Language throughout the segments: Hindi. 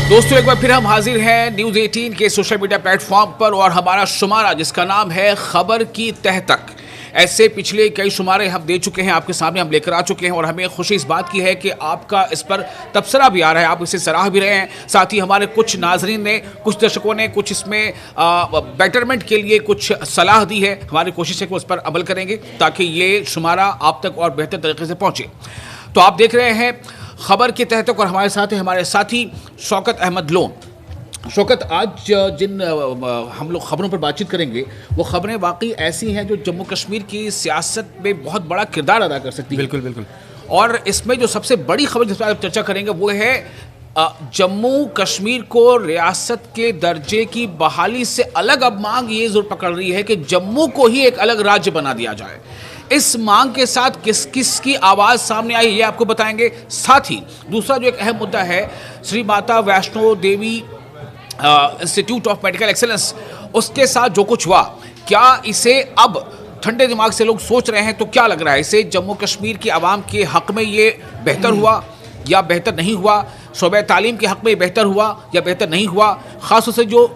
दोस्तों एक बार फिर हम हाजिर हैं न्यूज 18 के सोशल मीडिया प्लेटफॉर्म पर और हमारा शुमारा जिसका नाम है खबर की तह तक। ऐसे पिछले कई शुमारे हम दे चुके हैं, आपके सामने हम लेकर आ चुके हैं और हमें खुशी इस बात की है कि आपका इस पर तबसरा भी आ रहा है, आप इसे सराह भी रहे हैं। साथ ही हमारे कुछ नाजरीन ने, कुछ दर्शकों ने कुछ इसमें बेटरमेंट के लिए कुछ सलाह दी है। हमारी कोशिश है कि उस पर अमल करेंगे ताकि ये शुमारा आप तक और बेहतर तरीके से पहुँचे। तो आप देख रहे हैं खबर के तहत और हमारे साथ हैं हमारे साथी शौकत अहमद लोन। शौकत, आज जिन हम लोग खबरों पर बातचीत करेंगे वो खबरें वाकई ऐसी हैं जो जम्मू कश्मीर की सियासत में बहुत बड़ा किरदार अदा कर सकती है। बिल्कुल बिल्कुल। और इसमें जो सबसे बड़ी खबर जिस पर चर्चा करेंगे वो है जम्मू कश्मीर को रियासत के दर्जे की बहाली से अलग अब मांग ये जोर पकड़ रही है कि जम्मू को ही एक अलग राज्य बना दिया जाए। इस मांग के साथ किस किस की आवाज़ सामने आई ये आपको बताएंगे। साथ ही दूसरा जो एक अहम मुद्दा है, Shri Mata Vaishno Devi institute of medical excellence, उसके साथ जो कुछ हुआ, क्या इसे अब ठंडे दिमाग से लोग सोच रहे हैं तो क्या लग रहा है, इसे जम्मू कश्मीर की आवाम के हक में ये बेहतर हुआ या बेहतर नहीं हुआ? शोबे तालीम के हक में बेहतर हुआ या बेहतर नहीं हुआ? ख़ासतौर से जो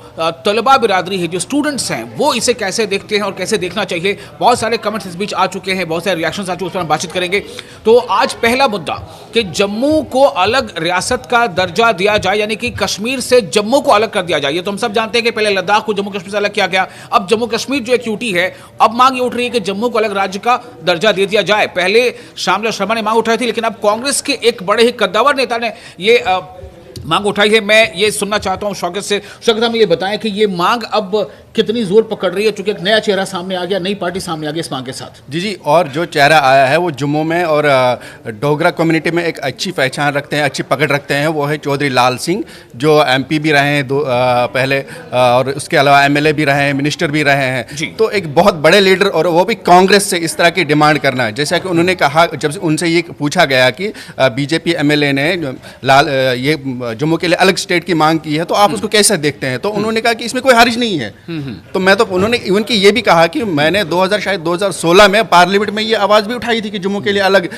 तलबा बिरादरी है, जो स्टूडेंट्स हैं, वो इसे कैसे देखते हैं और कैसे देखना चाहिए? बहुत सारे कमेंट्स इस बीच आ चुके हैं, बहुत सारे रिएक्शंस आ चुके हैं, उस पर हम बातचीत करेंगे। तो आज पहला मुद्दा कि जम्मू को अलग रियासत का दर्जा दिया जाए, यानी कि कश्मीर से जम्मू को अलग कर दिया जाए। ये तो हम सब जानते हैं कि पहले लद्दाख को जम्मू कश्मीर से अलग किया गया, अब जम्मू कश्मीर जो एक यूटी है, अब मांग ये उठ रही है कि जम्मू को अलग राज्य का दर्जा दे दिया जाए। पहले श्यामला शर्मा ने मांग उठाई थी, लेकिन अब कांग्रेस के एक बड़े ही कद्दावर नेता ने ये मांग उठाई है। मैं ये सुनना चाहता हूं शौकत से। शौकत, हम ये बताएं कि ये मांग अब कितनी जोर पकड़ रही है, चूंकि एक नया चेहरा सामने आ गया, नई पार्टी सामने आ गई इस मांग के साथ। जी, और जो चेहरा आया है वो जम्मू में और डोगरा कम्युनिटी में एक अच्छी पहचान रखते हैं, अच्छी पकड़ रखते हैं। वो है चौधरी लाल सिंह, जो एमपी भी रहे हैं पहले, और उसके अलावा एमएलए भी रहे हैं, मिनिस्टर भी रहे हैं। तो एक बहुत बड़े लीडर, और वो भी कांग्रेस से इस तरह की डिमांड करना है। जैसा कि उन्होंने कहा, जब उनसे ये पूछा गया कि बीजेपी एमएलए ने ये जम्मू के लिए अलग स्टेट की मांग की है, तो आप उसको कैसे देखते हैं? तो उन्होंने कहा कि इसमें कोई हर्ज नहीं है। तो मैं तो उन्होंने इवन की ये भी कहा कि मैंने 2016 में पार्लियामेंट में ये आवाज़ भी उठाई थी कि जम्मू के लिए अलग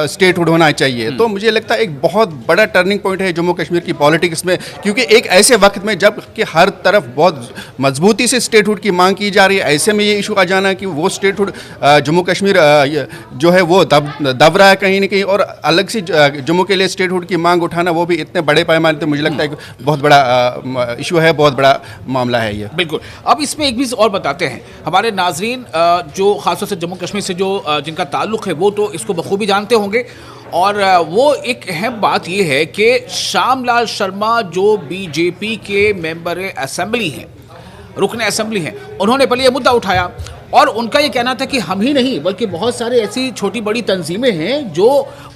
स्टेटहुड होना चाहिए। तो मुझे लगता है एक बहुत बड़ा टर्निंग पॉइंट है जम्मू कश्मीर की पॉलिटिक्स में, क्योंकि एक ऐसे वक्त में जब कि हर तरफ बहुत मजबूती से स्टेटहुड की मांग की जा रही है, ऐसे में ये इशू आ जाना कि वो स्टेटहुड जम्मू कश्मीर जो है वो दब रहा है कहीं ना कहीं, और अलग से जम्मू के लिए स्टेटहुड की मांग उठाना वो भी इतने बड़े पैमाने, तो मुझे लगता है बहुत बड़ा इशू है, बहुत बड़ा मामला है ये। बिल्कुल। अब इसमें एक भी और बताते हैं हमारे नाजरीन, जो खासतौर से जम्मू कश्मीर से जो जिनका ताल्लुक है वो तो इसको बखूबी जानते होंगे, और वो एक अहम बात ये है कि श्यामलाल शर्मा जो बीजेपी के मेंबर असेंबली हैं, रुकन असेंबली हैं, उन्होंने पहले ये मुद्दा उठाया और उनका ये कहना था कि हम ही नहीं बल्कि बहुत सारे ऐसी छोटी बड़ी तंजीमें हैं जो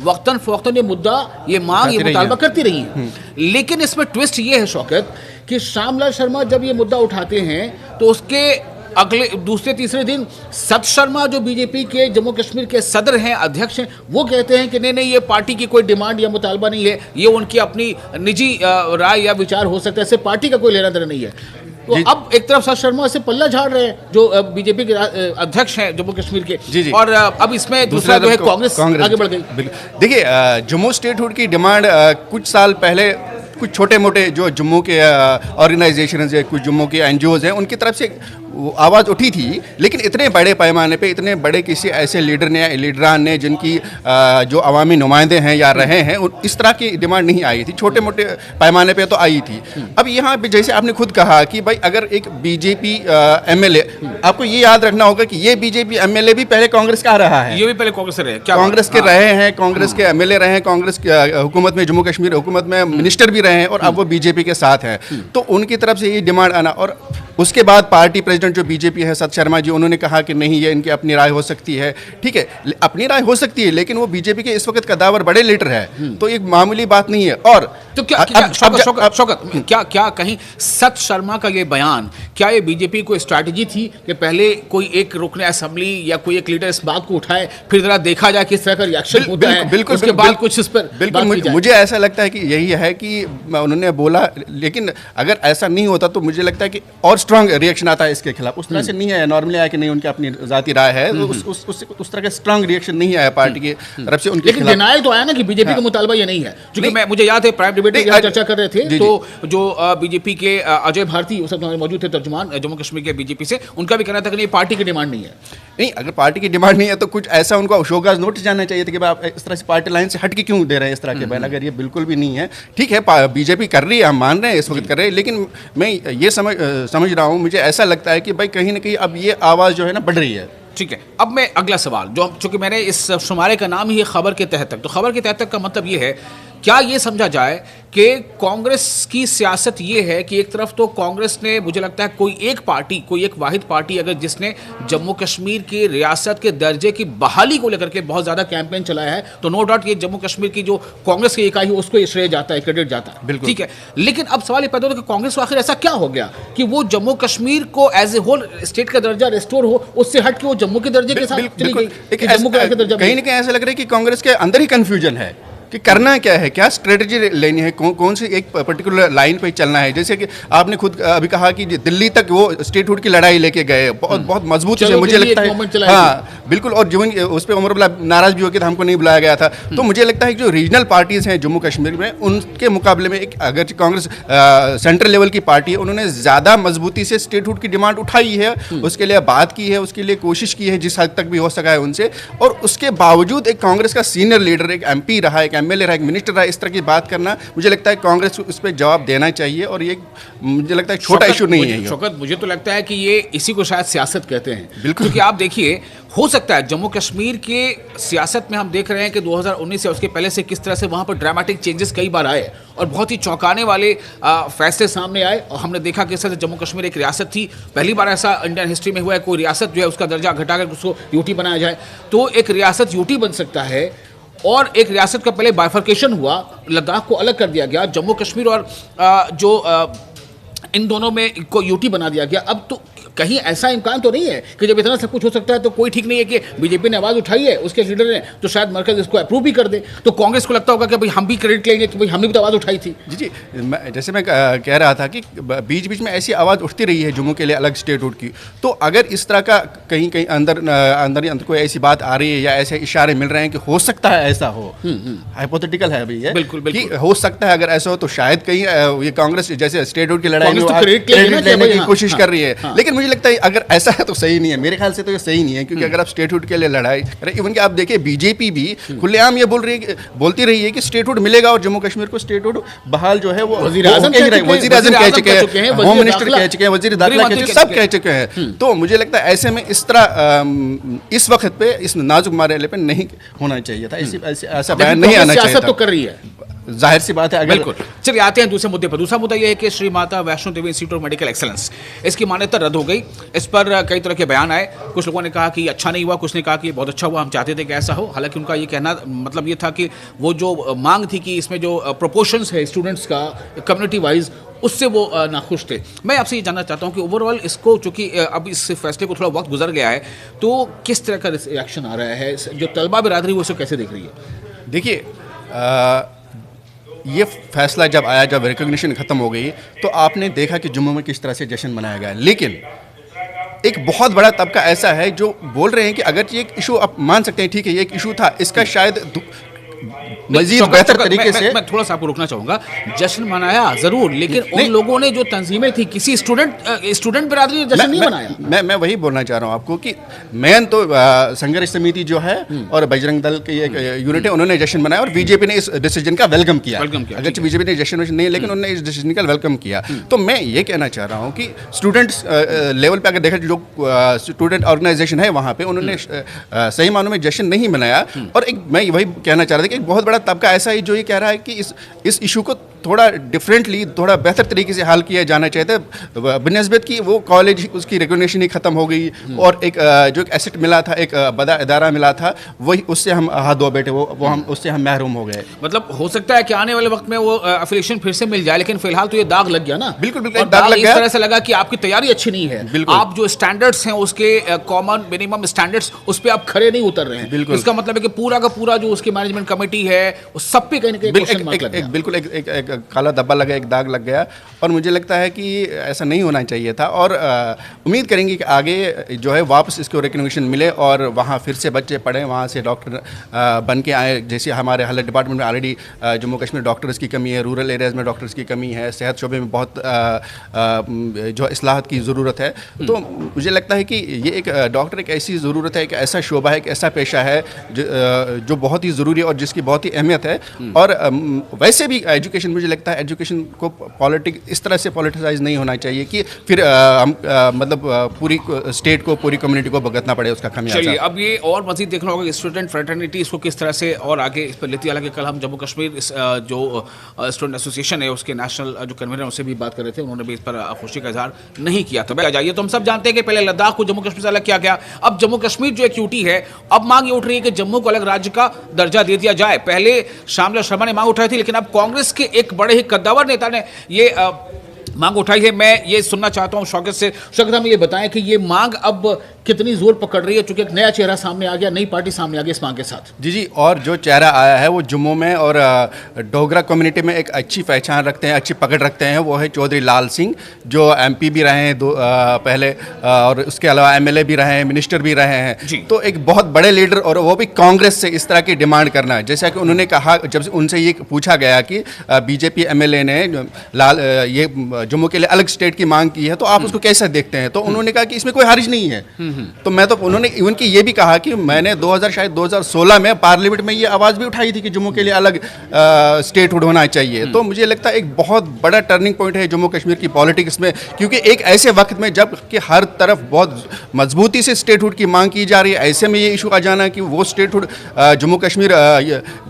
वक्तन फवक्तन ये मुद्दा, ये मांग, ये मुतालबा करती रही हैं। लेकिन इसमें ट्विस्ट ये है शौकत कि श्यामलाल शर्मा जब ये मुद्दा उठाते हैं तो उसके अगले दूसरे तीसरे दिन सत शर्मा जो बीजेपी के जम्मू कश्मीर के सदर हैं, अध्यक्ष हैं, वो कहते हैं कि नहीं, ये पार्टी की कोई डिमांड या मुतालबा नहीं है, ये उनकी अपनी निजी राय या विचार हो सकता है, इससे पार्टी का कोई लेना देना नहीं है। तो अब एक तरफ सत शर्मा से पल्ला झाड़ रहे हैं जो बीजेपी के अध्यक्ष हैं जम्मू कश्मीर के, जी। और अब इसमें दूसरा जो है कांग्रेस आगे बढ़ गई। देखिए, जम्मू स्टेटहुड की डिमांड कुछ साल पहले कुछ छोटे मोटे जो जम्मू के ऑर्गेनाइजेशन है, कुछ जम्मू के एनजीओज हैं, उनकी तरफ से आवाज़ उठी थी, लेकिन इतने बड़े पैमाने पे, इतने बड़े किसी ऐसे लीडरान ने जिनकी जो अवामी नुमाइंदे हैं या रहे हैं, इस तरह की डिमांड नहीं आई थी। छोटे मोटे पैमाने पे तो आई थी। अब यहाँ पे जैसे आपने खुद कहा कि भाई अगर एक बीजेपी एमएलए, आपको ये याद रखना होगा कि ये बीजेपी एमएलए भी पहले कांग्रेस का रहा है, ये भी पहले कांग्रेस से रहे, कांग्रेस के रहे हैं, कांग्रेस के एमएलए रहे हैं, कांग्रेस हुकूमत में, जम्मू कश्मीर हुकूमत में मिनिस्टर भी रहे हैं, और अब वो बीजेपी के साथ हैं। तो उनकी तरफ से ये डिमांड आना, और उसके बाद पार्टी प्रेसिडेंट जो बीजेपी है सत शर्मा जी, उन्होंने कहा कि नहीं, ये इनकी अपनी राय हो सकती है। ठीक है, अपनी राय हो सकती है, लेकिन वो बीजेपी के इस वक्त कद्दावर बड़े लीडर है, तो एक मामूली बात नहीं है। और तो क्या कहीं सत शर्मा का ये बयान, क्या ये बीजेपी को स्ट्रैटेजी थी कि पहले कोई एक रुकन असेंबली या कोई एक लीडर इस बात को उठाए, फिर जरा देखा जाए किस तरह का रिएक्शन होता है, बिल्कुल उसके बाद कुछ इस पर बिल्कुल मुझे ऐसा लगता है कि यही है कि उन्होंने बोला, लेकिन अगर ऐसा नहीं होता तो मुझे लगता है कि और स्ट्रांग रिएक्शन आता है इसके खिलाफ। उस तरह से नहीं आया, नॉर्मली आया कि नहीं उनकी अपनी जाती राय है, उस तरह का स्ट्रांग रिएक्शन नहीं आया पार्टी की तरफ से उनके खिलाफ। लेकिन डिनायल तो आया ना कि बीजेपी का मुतालबा ये नहीं है, क्योंकि मुझे याद है प्राइम डिबेट में नहीं, चर्चा कर रहे थे, जी, तो जो बीजेपी के अजय भारती उस वक्त मौजूद थे, तर्जुमान जम्मू कश्मीर के बीजेपी से, उनका भी कहना था कि ये पार्टी की डिमांड नहीं है। नहीं, अगर पार्टी की डिमांड नहीं है तो कुछ ऐसा उनको शोकाज नोटिस जाना चाहिए था कि भाई आप इस तरह से पार्टी लाइन से हट के क्यों दे रहे हैं इस तरह के बयान। अगर ये बिल्कुल भी नहीं है, ठीक है, बीजेपी कर रही है, हम मान रहे हैं इस वक्त कर रहे हैं, लेकिन मैं ये समझ रहा हूँ, मुझे ऐसा लगता है कि भाई कहीं ना कहीं अब ये आवाज़ जो है ना बढ़ रही है। ठीक है, अब मैं अगला सवाल, जो चूंकि मैंने इस शुमारे का नाम ही है खबर के तहत तक, तो खबर के तहत तक का मतलब ये है, क्या ये समझा जाए कि कांग्रेस की सियासत ये है कि एक तरफ तो कांग्रेस ने, मुझे लगता है कोई एक पार्टी, कोई एक वाहिद पार्टी अगर जिसने जम्मू कश्मीर की रियासत के दर्जे की बहाली को लेकर के बहुत ज़्यादा कैंपेन चलाया है, तो नो डाउट ये जम्मू कश्मीर की जो कांग्रेस की इकाई है उसको ये श्रेय जाता है, क्रेडिट जाता है, बिल्कुल। ठीक है। लेकिन अब सवाल ये पैदा होता है कि कांग्रेस को आखिर ऐसा क्या हो गया कि वो जम्मू कश्मीर को एज ए होल स्टेट का दर्जा रिस्टोर हो, उससे हट के वो जम्मू के दर्जे के साथ चली गई, कि जम्मू का दर्जा कहीं ना कहीं ऐसा लग रहा है कि कांग्रेस के अंदर ही कंफ्यूजन है कि करना क्या है, क्या स्ट्रेटजी लेनी है, कौन सी एक पर्टिकुलर लाइन पे चलना है। जैसे कि आपने खुद अभी कहा कि दिल्ली तक वो स्टेटहुड की लड़ाई लेके गए, बहुत मजबूती से, मुझे लगता है, हाँ बिल्कुल, और जीवन उस पर उमर अब्दुल्ला नाराज भी हो गया था, हमको नहीं बुलाया गया था। तो मुझे लगता है कि जो रीजनल पार्टीज हैं जम्मू कश्मीर में, उनके मुकाबले में एक अगर कांग्रेस सेंट्रल लेवल की पार्टी है, उन्होंने ज़्यादा मजबूती से स्टेटहुड की डिमांड उठाई है, उसके लिए बात की है, उसके लिए कोशिश की है जिस हद तक भी हो सका है उनसे। और उसके बावजूद एक कांग्रेस का सीनियर लीडर, एक MP रहा, एक MLA रहा, एक मिनिस्टर रहा, इस तरह की बात करना, मुझे लगता है कांग्रेस को उस पर जवाब देना चाहिए। और ये मुझे लगता है छोटा इशू नहीं है। शौकत, मुझे तो लगता है कि ये इसी को शायद सियासत कहते हैं, बिल्कुल। क्योंकि आप देखिए, हो सकता है जम्मू कश्मीर के सियासत में हम देख रहे हैं कि 2019 या उसके पहले से किस तरह से वहाँ पर ड्रामेटिक चेंजेस कई बार आए और बहुत ही चौंकाने वाले फैसले सामने आए। और हमने देखा कि जैसे जम्मू कश्मीर एक रियासत थी, पहली बार ऐसा इंडियन हिस्ट्री में हुआ है, कोई रियासत जो है उसका दर्जा घटाकर उसको यूटी बनाया जाए, तो एक रियासत यूटी बन सकता है। और एक रियासत का पहले बाइफर्केशन हुआ, लद्दाख को अलग कर दिया गया, जम्मू कश्मीर और इन दोनों में को यूटी बना दिया गया। अब तो कहीं ऐसा इम्कान तो नहीं है कि जब इतना सब कुछ हो सकता है तो कोई ठीक नहीं है कि बीजेपी ने आवाज़ उठाई है, उसके लीडर ने, तो शायद मरकज इसको अप्रूव भी कर दे, तो कांग्रेस को लगता होगा कि भाई हम भी क्रेडिट लेंगे कि भाई हमने भी तो आवाज़ उठाई थी। जी, जैसे मैं कह रहा था कि बीच बीच में ऐसी आवाज़ उठती रही है जम्मू के लिए अलग स्टेटहुड की। तो अगर इस तरह का कहीं कहीं अंदर कोई ऐसी बात आ रही है या ऐसे इशारे मिल रहे हैं कि हो सकता है ऐसा हो, हाइपोथेटिकल है अभी ये, बिल्कुल कि हो सकता है अगर ऐसा हो तो शायद कहीं ये कांग्रेस जैसे स्टेटहुड की लड़ाई में क्रेडिट लेने की कोशिश कर रही है। लेकिन मुझे लगता है अगर ऐसा है तो सही नहीं है, मेरे ख्याल से तो ये सही नहीं है, क्योंकि अगर आप स्टेटहुड के लिए लड़ाई करें, इवन कि आप देखिए बीजेपी भी खुलेआम ये बोलती रही है कि स्टेटहुड मिलेगा और जम्मू कश्मीर को स्टेटहुड बहाल जो है वो वज़ीर आज़म कह चुके हैं, होम मिनिस्टर कह चुके हैं, वज़ीर दाखिला कह चुके हैं, सब कह चुके हैं। तो मुझे लगता है ऐसे में इस तरह इस वक्त पे इस नाजुक मामले पे नहीं होना चाहिए था, ऐसा बयान नहीं आना चाहिए था। तो कर रही है, जाहिर सी बात है। अगर बिल्कुल। चलिए आते हैं दूसरे मुद्दे पर। दूसरा मुद्दा यह है कि Shri Mata Vaishno Devi institute of medical excellence, इसकी मान्यता रद्द हो गई। इस पर कई तरह के बयान आए, कुछ लोगों ने कहा कि अच्छा नहीं हुआ, कुछ ने कहा कि बहुत अच्छा हुआ, हम चाहते थे कि ऐसा हो। हालांकि उनका ये कहना मतलब ये था कि वो जो मांग थी कि इसमें जो प्रोपोर्शंस है स्टूडेंट्स का कम्युनिटी वाइज, उससे वो नाखुश थे। मैं आपसे ये जानना चाहता हूँ कि ओवरऑल इसको, चूँकि अब इस फैसले को थोड़ा वक्त गुजर गया है, तो किस तरह का रिएक्शन आ रहा है, जो तलबा बिरादरी वो इसे कैसे देख रही है? देखिए, ये फैसला जब आया, जब रिकॉग्निशन ख़त्म हो गई, तो आपने देखा कि जम्मू में किस तरह से जश्न मनाया गया। लेकिन एक बहुत बड़ा तबका ऐसा है जो बोल रहे हैं कि अगर ये एक इशू आप मान सकते हैं, ठीक है ये एक इशू था, इसका शायद मजीद बेहतर तरीके से। मैं थोड़ा सा आपको रोकना चाहूंगा, जश्न मनाया जरूर, लेकिन उन लोगों ने जो तंजीमें थी, किसी स्टूडेंट बिरादरी ने जश्न नहीं मनाया। मैं वही बोलना चाह रहा हूँ आपको कि मेन तो संघर्ष समिति जो है और बजरंग दल की एक यूनिट है, उन्होंने जश्न मनाया और बीजेपी ने इस डिसीजन का वेलकम किया। अगर बीजेपी ने जश्न नहीं, लेकिन उन्होंने इस डिसीजन का वेलकम किया। तो मैं ये कहना चाह रहा हूँ कि स्टूडेंट्स लेवल पे अगर देखा, जो स्टूडेंट ऑर्गेनाइजेशन है वहाँ पे, उन्होंने सही मानों में जश्न नहीं मनाया। और एक मैं वही कहना चाह रहा था कि एक बहुत बड़ा तबका ऐसा ही जो ये कह रहा है कि इस इशू को थोड़ा डिफरेंटली, थोड़ा बेहतर तरीके से हल किया जाना चाहिए था, बनिस्बत कि वो कॉलेज उसकी रिकॉग्निशन ही खत्म हो गई और एक जो एक एसेट मिला था, एक बड़ा इदारा मिला था, वही उससे हम हाथ धो बैठे, वो हम उससे हम महरूम हो गए। मतलब हो सकता है कि आने वाले वक्त में वो एफिलिएशन फिर से मिल जाए, लेकिन फिलहाल तो ये दाग लग गया ना। बिल्कुल बिल्कुल, दाग लग गया। इस तरह से लगा कि आपकी तैयारी अच्छी नहीं है, आप जो स्टैंडर्ड्स हैं उसके कॉमन मिनिमम स्टैंडर्ड्स, उस पर आप खड़े नहीं उतर रहे हैं। बिल्कुल, इसका मतलब है कि पूरा का पूरा जो उसकी मैनेजमेंट कमेटी है, उस सब पे कहीं ना कहीं क्वेश्चन मार्क लग गया। बिल्कुल एक काला धब्बा लगा, एक दाग लग गया, और मुझे लगता है कि ऐसा नहीं होना चाहिए था। और उम्मीद करेंगे कि आगे जो है वापस इसको रिकग्निशन मिले और वहाँ फिर से बच्चे पढ़ें, वहाँ से डॉक्टर बन के आए। जैसे हमारे हेल्थ डिपार्टमेंट में ऑलरेडी जम्मू कश्मीर डॉक्टर्स की कमी है, रूरल एरियाज़ में डॉक्टर्स की कमी है, सेहत शोबे में बहुत जो इस्लाहत की ज़रूरत है। तो मुझे लगता है कि ये एक डॉक्टर एक ऐसी ज़रूरत है, एक ऐसा शोबा है, एक ऐसा पेशा है जो बहुत ही ज़रूरी है और जिसकी बहुत ही अहमियत है। और वैसे भी एजुकेशन, मुझे लगता है एजुकेशन को इस तरह से पॉलिटिसाइज नहीं होना चाहिए कि फिर हम मतलब पूरी स्टेट को, पूरी कम्युनिटी को भुगतना पड़े उसका खामियाजा। चलिए, अब ये और मजीद देखना होगा कि स्टूडेंट फ्रेटर्निटी इसको किस तरह से और आगे इस पर लेती है। हालांकि कल हम जम्मू कश्मीर जो स्टूडेंट एसोसिएशन है उसके नेशनल जो कन्वीनर उनसे भी बात कर रहे थे, उन्होंने भी इस पर खुशी का इजहार नहीं किया था। जाइए, तो हम सब जानते हैं कि पहले लद्दाख को जम्मू कश्मीर से अलग किया गया, अब जम्मू कश्मीर जो एक यूटी है, अब मांग ये उठ रही है कि जम्मू को अलग राज्य का दर्जा दे दिया जाए। पहले श्यामला शर्मा ने मांग उठाई थी, लेकिन अब कांग्रेस के एक बड़े ही कद्दावर नेता ने ये मांग उठाई है। मैं ये सुनना चाहता हूं शौकत से। शौकत, हम ये बताएं कि ये मांग अब कितनी जोर पकड़ रही है, चूंकि एक नया चेहरा सामने आ गया, नई पार्टी सामने आ गई इस मांग के साथ। जी, और जो चेहरा आया है वो जम्मू में और डोगरा कम्युनिटी में एक अच्छी पहचान रखते हैं, अच्छी पकड़ रखते हैं, वो है चौधरी लाल सिंह, जो MP भी रहे हैं पहले, और उसके अलावा MLA भी रहे हैं, मिनिस्टर भी रहे हैं। तो एक बहुत बड़े लीडर, और वो भी कांग्रेस से इस तरह की डिमांड करना है। जैसा कि उन्होंने कहा, जब उनसे ये पूछा गया कि BJP MLA ने ये जम्मू के लिए अलग स्टेट की मांग की है, तो आप उसको कैसे देखते हैं, तो उन्होंने कहा कि इसमें कोई हर्ज नहीं है। तो उन्होंने इवन की ये भी कहा कि मैंने 2016 में पार्लियामेंट में ये आवाज़ भी उठाई थी कि जम्मू के लिए अलग स्टेटहुड होना चाहिए। तो मुझे लगता है एक बहुत बड़ा टर्निंग पॉइंट है जम्मू कश्मीर की पॉलिटिक्स में, क्योंकि एक ऐसे वक्त में जब कि हर तरफ बहुत मजबूती से स्टेटहुड की मांग की जा रही है, ऐसे में ये इशू आ जाना कि वो स्टेटहुड जम्मू कश्मीर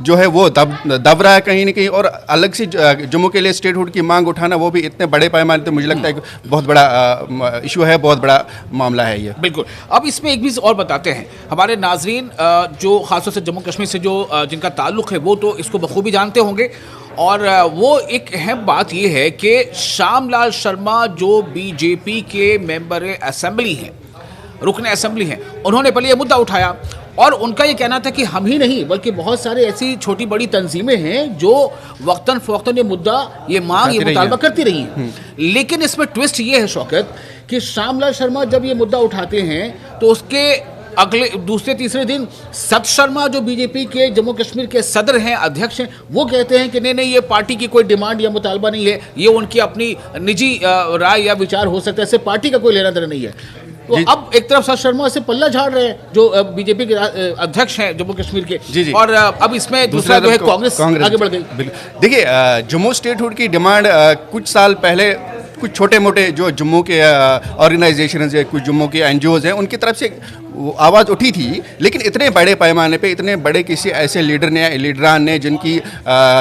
जो है वो दब रहा है कहीं ना कहीं, और अलग से जम्मू के लिए स्टेटहुड की मांग उठाना, वो भी इतने बड़े पैमाने, तो मुझे लगता है बहुत बड़ा इशू है, बहुत बड़ा मामला है ये। बिल्कुल। अब इसमें एक भी और बताते हैं हमारे नाजरीन, जो खासतौर से जम्मू कश्मीर से जो जिनका ताल्लुक है वो तो इसको बखूबी जानते होंगे, और वो एक अहम बात ये है कि श्यामलाल शर्मा जो BJP के मेंबर असेंबली हैं, रुकन असेंबली हैं, उन्होंने पहले ये मुद्दा उठाया और उनका ये कहना था कि हम ही नहीं बल्कि बहुत सारे ऐसी छोटी बड़ी तंजीमें हैं जो वक्तन फ़वक्तन ये मुद्दा, ये मांग, ये मुतालबा करती रही हैं। लेकिन इसमें ट्विस्ट ये है शौकत कि श्यामलाल शर्मा जब ये मुद्दा उठाते हैं तो उसके अगले दूसरे तीसरे दिन सत शर्मा जो BJP के जम्मू कश्मीर के सदर हैं, अध्यक्ष हैं, वो कहते हैं कि नहीं, ये पार्टी की कोई डिमांड या मुतालबा नहीं है, ये उनकी अपनी निजी राय या विचार हो सकता है, इससे पार्टी का कोई लेना देना नहीं है। तो अब एक तरफ सत शर्मा से पल्ला झाड़ रहे हैं जो BJP के अध्यक्ष हैं जम्मू कश्मीर के, और अब इसमें दूसरा जो है कांग्रेस आगे बढ़ गई। देखिए, जम्मू स्टेटहुड की डिमांड कुछ साल पहले कुछ छोटे मोटे जो जम्मू के ऑर्गेनाइजेशन है, कुछ जम्मू के NGOs हैं, उनकी तरफ से आवाज़ उठी थी, लेकिन इतने बड़े पैमाने पे, इतने बड़े किसी ऐसे लीडरान ने जिनकी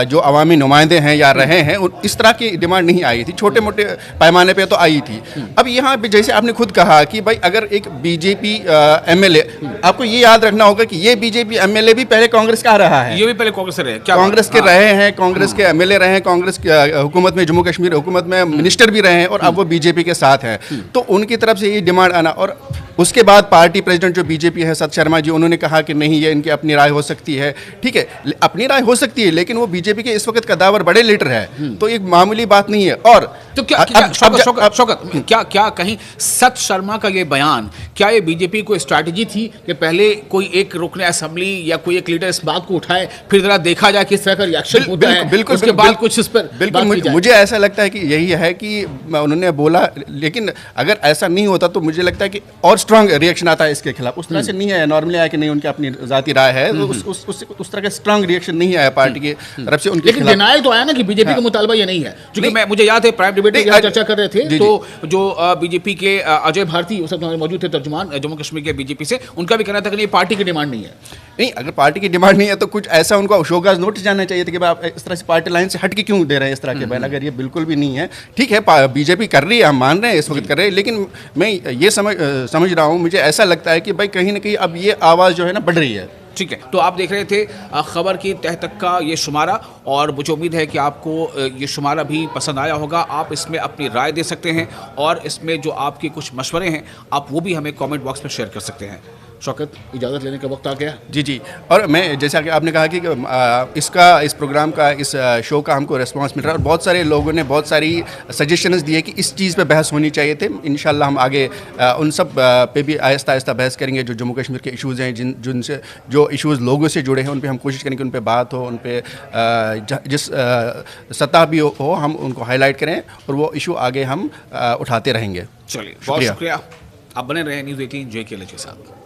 जो अवामी नुमाइंदे हैं या रहे हैं, इस तरह की डिमांड नहीं आई थी। छोटे मोटे पैमाने पे तो आई थी। अब यहाँ पे जैसे आपने खुद कहा कि भाई अगर एक BJP MLA, आपको ये याद रखना होगा कि ये BJP MLA भी पहले कांग्रेस का रहा है, ये भी पहले कांग्रेस रहे, कांग्रेस के रहे हैं, कांग्रेस के MLA रहे हैं, कांग्रेस हुकूमत में, जम्मू कश्मीर हुकूमत में मिनिस्टर भी रहे हैं, और अब वो BJP के साथ हैं। तो उनकी तरफ से ये डिमांड आना, और उसके बाद पार्टी प्रेसिडेंट जो BJP है सत शर्मा जी, उन्होंने कहा कि नहीं, ये इनकी अपनी राय हो सकती है। ठीक है, अपनी राय हो सकती है, लेकिन वो BJP के इस वक्त कद्दावर बड़े लीडर है, तो एक मामूली बात नहीं है। और तो शौकत क्या कहीं सत शर्मा का ये बयान, क्या ये BJP को स्ट्रैटेजी थी कि पहले कोई एक रुकन असेंबली या कोई एक लीडर इस बात को उठाए, फिर जरा देखा जाए किस तरह का रिएक्शन होता है, बिल्कुल उसके बाद कुछ इस पर बिल्कुल मुझे ऐसा लगता है कि यही है कि उन्होंने बोला, लेकिन अगर ऐसा नहीं होता तो मुझे लगता है कि और स्ट्रांग रिएक्शन आता है इसके खिलाफ। उस तरह से नहीं है, नॉर्मली आया कि नहीं, उनकी अपनी जाती राय है, तो उस तरह का स्ट्रांग रिएक्शन नहीं आया पार्टी की तरफ से उनके खिलाफ। लेकिन डिनायल तो आया ना कि BJP का मुतालबा ये नहीं है, क्योंकि मुझे याद है प्राइम डिबेट में चर्चा कर रहे थे, तो जो BJP के अजय भारती उस वक्त मौजूद थे, तर्जुमान जम्मू कश्मीर के BJP से, उनका भी कहना था कि नहीं, पार्टी की डिमांड नहीं है। नहीं, अगर पार्टी की डिमांड नहीं है तो कुछ ऐसा उनको शोकाज नोटिस जाना चाहिए था कि आप इस तरह से पार्टी लाइन से हट के क्यों दे रहे हैं इस तरह के बयान। अगर ये बिल्कुल भी नहीं है, ठीक है, BJP कर रही है, हम मान रहे हैं, इस वक्त कर रहे हैं, लेकिन मैं ये समझ रहा हूँ, मुझे ऐसा लगता है कि भाई कहीं ना कहीं अब ये आवाज़ जो है ना बढ़ रही है। ठीक है, तो आप देख रहे थे खबर की तह तक का ये शुमारा, और मुझे उम्मीद है कि आपको ये शुमारा भी पसंद आया होगा। आप इसमें अपनी राय दे सकते हैं, और इसमें जो आपके कुछ मशवरे हैं आप वो भी हमें कमेंट बॉक्स में शेयर कर सकते हैं। शौकत, इजाज़त लेने का वक्त आ गया। जी जी। और मैं जैसा कि आपने कहा कि इस प्रोग्राम का, इस शो का हमको रिस्पांस मिल रहा है और बहुत सारे लोगों ने बहुत सारी सजेशंस दिए कि इस चीज़ पे बहस होनी चाहिए थे। इंशाल्लाह हम आगे उन सब पे भी आहिस्ता आहिस्ता बहस करेंगे। जो जम्मू कश्मीर के इश्यूज़ हैं, जिनसे जो इश्यूज़ लोगों से जुड़े हैं, उन पे हम कोशिश करेंगे उन पे बात हो, उन पे जिस सतह भी हो हम उनको हाईलाइट करें और वो इशू आगे हम उठाते रहेंगे। चलिए, बहुत शुक्रिया। आप बने रहे न्यूज़ 18 जे के एल के साथ।